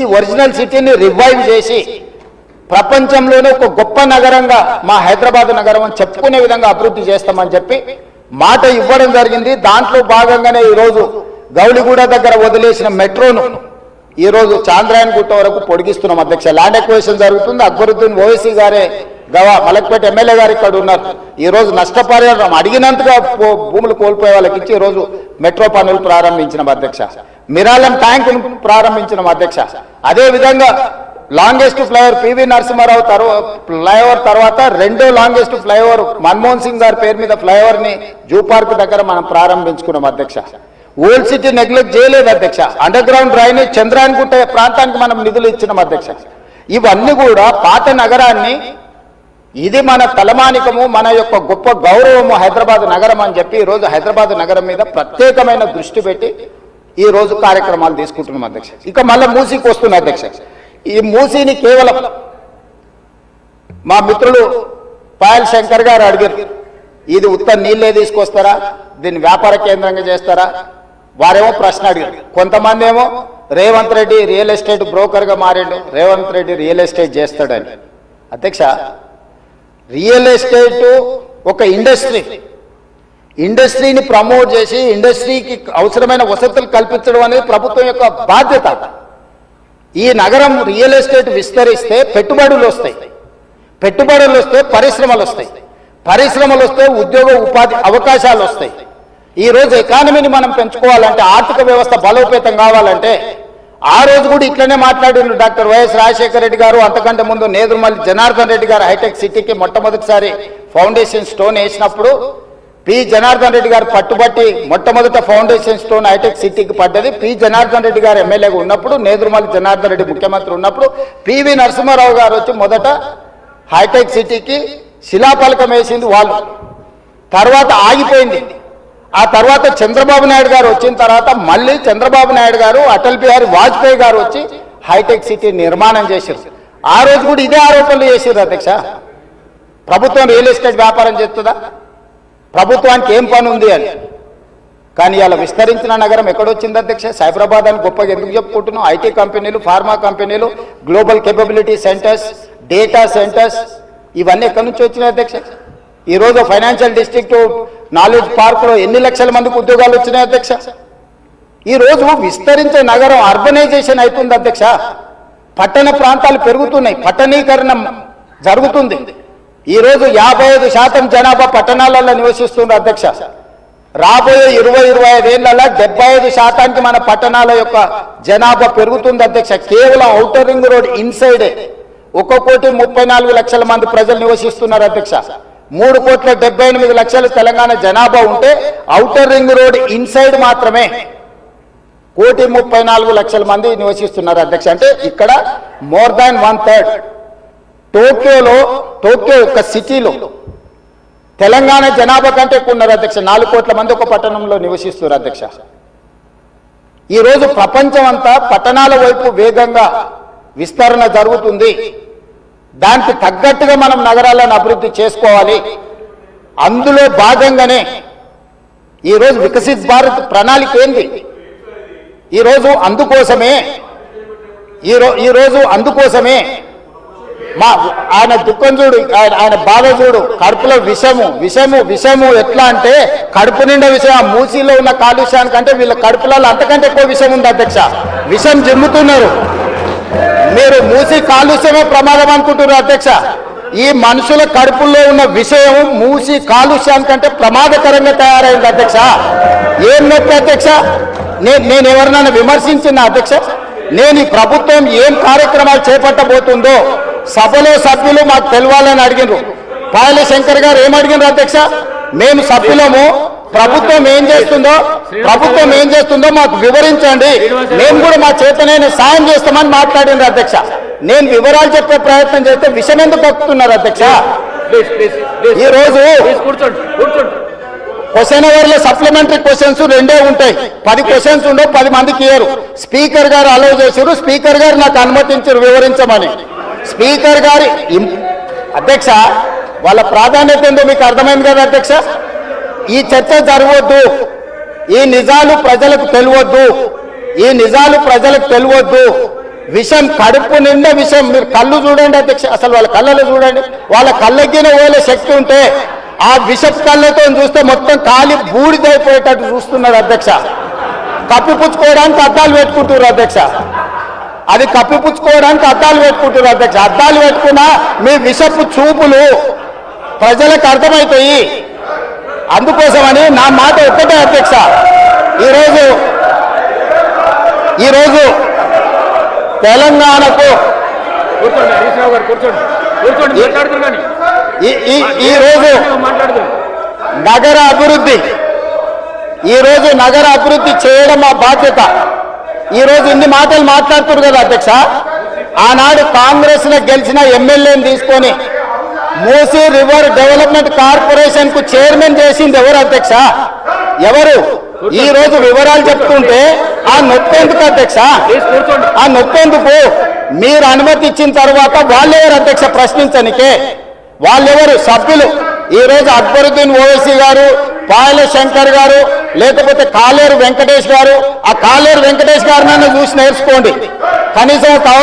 ఈ ఒరిజినల్ సిటీని రివైవ్ చేసి ప్రపంచంలోనే ఒక గొప్ప నగరంగా మా హైదరాబాద్ నగరం అని చెప్పుకునే విధంగా అభివృద్ధి చేస్తామని చెప్పి మాట ఇవ్వడం జరిగింది. దాంట్లో భాగంగానే ఈరోజు గౌలిగూడ దగ్గర వదిలేసిన మెట్రోను ఈరోజు చాంద్రాయన్ గుట్ట వరకు పొడిగిస్తున్నాం అధ్యక్ష. ల్యాండ్ ఎక్వేషన్ జరుగుతుంది. అక్బరుద్దీన్ ఓవైసీ గారే మలక్పేట ఎమ్మెల్యే గారు ఇక్కడ ఉన్నారు. ఈరోజు నష్టపరిహారం అడిగినంతగా భూములు కోల్పోయే వాళ్ళకి ఇచ్చి ఈరోజు మెట్రో పనులు ప్రారంభించిన అధ్యక్ష. మిరాలం ట్యాంక్ ప్రారంభించిన అధ్యక్ష. అదేవిధంగా longest flyover PV Narasimha Rao flyover తర్వాత రెండో లాంగెస్ట్ ఫ్లైఓవర్ మన్మోహన్ సింగ్ గారి పేరు మీద ఫ్లైఓవర్ ని జూ పార్క్ దగ్గర మనం ప్రారంభించుకున్నాం అధ్యక్ష. ఓల్డ్ సిటీ నెగ్లెక్ట్ చేయలేదు అధ్యక్ష. అండర్ గ్రౌండ్ డ్రైనేజ్ చంద్రాయన్ గుట్ట ప్రాంతానికి మనం నిధులు ఇచ్చినాం అధ్యక్ష. ఇవన్నీ కూడా పాత నగరాన్ని ఇది మన తలమానికము, మన యొక్క గొప్ప గౌరవము హైదరాబాద్ నగరం అని చెప్పి ఈరోజు హైదరాబాద్ నగరం మీద ప్రత్యేకమైన దృష్టి పెట్టి ఈ రోజు కార్యక్రమాలు తీసుకుంటున్నాం అధ్యక్ష. ఇక మళ్ళీ మూసీకి వస్తున్న అధ్యక్ష. ఈ మూసీని కేవలం మా మిత్రులు పాయల్ శంకర్ గారు అడిగారు, ఇది ఉత్త నీళ్ళే తీసుకొస్తారా, దీన్ని వ్యాపార కేంద్రంగా చేస్తారా? వారేమో ప్రశ్న అడిగారు. కొంతమంది ఏమో రేవంత్ రెడ్డి రియల్ ఎస్టేట్ బ్రోకర్గా మారిండు, రేవంత్ రెడ్డి రియల్ ఎస్టేట్ చేస్తాడని. అధ్యక్ష, రియల్ ఎస్టేట్ ఒక ఇండస్ట్రీని ప్రమోట్ చేసి ఇండస్ట్రీకి అవసరమైన వసతులు కల్పించడం అనేది ప్రభుత్వం యొక్క బాధ్యత. ఈ నగరం రియల్ ఎస్టేట్ విస్తరిస్తే పెట్టుబడులు వస్తాయి, పెట్టుబడులు వస్తే పరిశ్రమలు వస్తాయి, పరిశ్రమలు వస్తే ఉద్యోగ ఉపాధి అవకాశాలు వస్తాయి. ఈ రోజు ఎకానమీని మనం పెంచుకోవాలంటే, ఆర్థిక వ్యవస్థ బలోపేతం కావాలంటే, ఆ రోజు కూడా ఇట్లనే మాట్లాడిన డాక్టర్ వైఎస్ రాజశేఖర రెడ్డి గారు, అంతకంటే ముందు నేదురుమల్లి జనార్దన్ రెడ్డి గారు హైటెక్ సిటీకి మొట్టమొదటిసారి ఫౌండేషన్ స్టోన్ వేసినప్పుడు పి జనార్దన్ రెడ్డి గారు పట్టుబట్టి మొట్టమొదట ఫౌండేషన్ స్టోన్ హైటెక్ సిటీకి పడ్డది. పి జనార్దన్ రెడ్డి గారు ఎమ్మెల్యేగా ఉన్నప్పుడు, నేదురుమల్లి జనార్దన్ రెడ్డి ముఖ్యమంత్రి ఉన్నప్పుడు పివి నరసింహారావు గారు వచ్చి మొదట హైటెక్ సిటీకి శిలాఫలకం వేసింది వాళ్ళు. తర్వాత ఆగిపోయింది. ఆ తర్వాత చంద్రబాబు నాయుడు గారు వచ్చిన తర్వాత మళ్ళీ చంద్రబాబు నాయుడు గారు, అటల్ బిహారీ వాజ్పేయి గారు వచ్చి హైటెక్ సిటీ నిర్మాణం చేశారు. ఆ రోజు కూడా ఇదే ఆరోపణలు చేశారు అధ్యక్ష. ప్రభుత్వం రియల్ ఎస్టేట్ వ్యాపారం చేస్తుందా, ప్రభుత్వానికి ఏం పని ఉంది అని. కానీ ఇలా విస్తరించిన నగరం ఎక్కడొచ్చింది అధ్యక్ష? సైబరాబాద్ అని గొప్పగా ఎందుకు చెప్పుకుంటున్నాం? ఐటీ కంపెనీలు, ఫార్మా కంపెనీలు, global capability centres, data centres, ఇవన్నీ ఎక్కడి నుంచి వచ్చినాయి అధ్యక్ష? ఈరోజు ఫైనాన్షియల్ డిస్ట్రిక్ట్ నాలెడ్జ్ పార్క్లో ఎన్ని లక్షల మందికి ఉద్యోగాలు వచ్చినాయి అధ్యక్ష? ఈరోజు విస్తరించే నగరం అర్బనైజేషన్ అవుతుంది అధ్యక్ష. పట్టణ ప్రాంతాలు పెరుగుతున్నాయి, పట్టణీకరణ జరుగుతుంది. ఈరోజు 55% జనాభా పట్టణాలలో నివసిస్తున్నారు అధ్యక్ష. రాబోయే 20-25 ఏళ్లలో 75% మన పట్టణాల యొక్క జనాభా పెరుగుతుంది అధ్యక్ష. కేవలం ఔటర్ రింగ్ రోడ్ ఇన్సైడే 1,34,00,000 మంది ప్రజలు నివసిస్తున్నారు అధ్యక్ష. 3,78,00,000 తెలంగాణ జనాభా ఉంటే ఔటర్ రింగ్ రోడ్ ఇన్సైడ్ మాత్రమే 1,34,00,000 మంది నివసిస్తున్నారు అధ్యక్ష. అంటే ఇక్కడ మోర్ దాన్ 1/3. టోక్యో ఒక సిటీలో తెలంగాణ జనాభా కంటే ఎక్కువ ఉన్నారు అధ్యక్ష. 4 కోట్ల మంది ఒక పట్టణంలో నివసిస్తున్నారు అధ్యక్ష. ఈరోజు ప్రపంచం అంతా పట్టణాల వైపు వేగంగా విస్తరణ జరుగుతుంది. దానికి తగ్గట్టుగా మనం నగరాలను అభివృద్ధి చేసుకోవాలి. అందులో భాగంగానే ఈరోజు వికసిత్ భారత్ ప్రణాళిక ఏంది? ఈరోజు అందుకోసమే ఆయన దుఃఖం చూడు, ఆయన బాధ చూడు, కడుపులో విషము ఎట్లా అంటే కడుపు నిండా విషయం. ఆ మూసీలో ఉన్న కాలుష్యానికంటే వీళ్ళ కడుపులలో అంతకంటే ఎక్కువ విషయం ఉంది అధ్యక్ష. విషం జిమ్ముతున్నారు. మీరు మూసి కాలుష్యమే ప్రమాదం అనుకుంటున్నారు అధ్యక్ష. ఈ మనుషుల కడుపుల్లో ఉన్న విషయం మూసి కాలుష్యానికంటే ప్రమాదకరంగా తయారైంది అధ్యక్ష. ఏం నొప్పి అధ్యక్ష? నేను ఎవరినైనా విమర్శించిన అధ్యక్ష? నేను ఈ ప్రభుత్వం ఏం కార్యక్రమాలు చేపట్టబోతుందో సభలో సభ్యులు మాకు తెలవాలని అడిగినారు. పాయల శంకర్ గారు ఏమడిగినారు అధ్యక్ష? మేము సభ్యులము, ప్రభుత్వం ఏం చేస్తుందో మాకు వివరించండి, మేము కూడా మా చేతనైన సాయం చేస్తామని మాట్లాడినారు అధ్యక్ష. నేను వివరాలు చెప్పే ప్రయత్నం చేస్తే విషయం ఎందుకు కక్కుతున్నారు అధ్యక్ష? ఈరోజు క్వశ్చన్ అవర్లో సప్లిమెంటరీ క్వశ్చన్స్ 2 ఉంటాయి. 10 క్వశ్చన్స్ ఉండవు, 10 మందికి ఇయ్యరు. స్పీకర్ గారు అలౌ చేశారు, స్పీకర్ గారు నాకు అనుమతించారు వివరించమని. స్పీకర్ గారి అధ్యక్ష వాళ్ళ ప్రాధాన్యత ఏందో మీకు అర్థమైంది కదా అధ్యక్ష? ఈ చర్చ జరగవద్దు, ఈ నిజాలు ప్రజలకు తెలియవద్దు. విషం కడుపు నిండా విషం. మీరు కళ్ళు చూడండి అధ్యక్ష, అసలు వాళ్ళ కళ్ళలో చూడండి, వాళ్ళ కళ్ళకి పోలే శక్తి ఉంటే ఆ విషపు కళ్ళతో చూస్తే మొత్తం కాలి బూడిదైపోయేటట్టు చూస్తున్నారు అధ్యక్ష. కప్పిపుచ్చుకోవడానికి అద్దాలు పెట్టుకుంటున్నారు అధ్యక్ష, అది కప్పిపుచ్చుకోవడానికి అద్దాలు పెట్టుకుంటున్నారు అధ్యక్ష. అద్దాలు పెట్టుకున్నా మీ విషపు చూపులు ప్రజలకు అర్థమవుతాయి. అందుకోసమని నా మాట ఒక్కటే అధ్యక్ష, ఈరోజు తెలంగాణకు ఈరోజు నగర అభివృద్ధి చేయడం మా బాధ్యత. ఈరోజు ఇన్ని మాటలు మాట్లాడుతున్నారు కదా అధ్యక్ష, ఆనాడు కాంగ్రెస్ లో గెలిచిన ఎమ్మెల్యేని తీసుకొని మూసీ రివర్ డెవలప్మెంట్ కార్పొరేషన్ కు చైర్మన్ చేసింది ఎవరు అధ్యక్ష? ఎవరు? ఈ రోజు వివరాలు చెప్తుంటే ఆ నొప్పెందుకు అధ్యక్ష? ఆ నొప్పెందుకు? మీరు అనుమతి ఇచ్చిన తర్వాత వాళ్ళెవరు అధ్యక్ష ప్రశ్నించనికే? వాళ్ళెవరు సభ్యులు? ఈ రోజు అక్బరుద్దీన్ ఓవైసీ గారు, పాయల శంకర్ గారు, లేకపోతే కాలేరు వెంకటేష్ గారు. ఆ కాలేరు వెంకటేష్ గారినైనా చూసి నేర్చుకోండి. కనీసం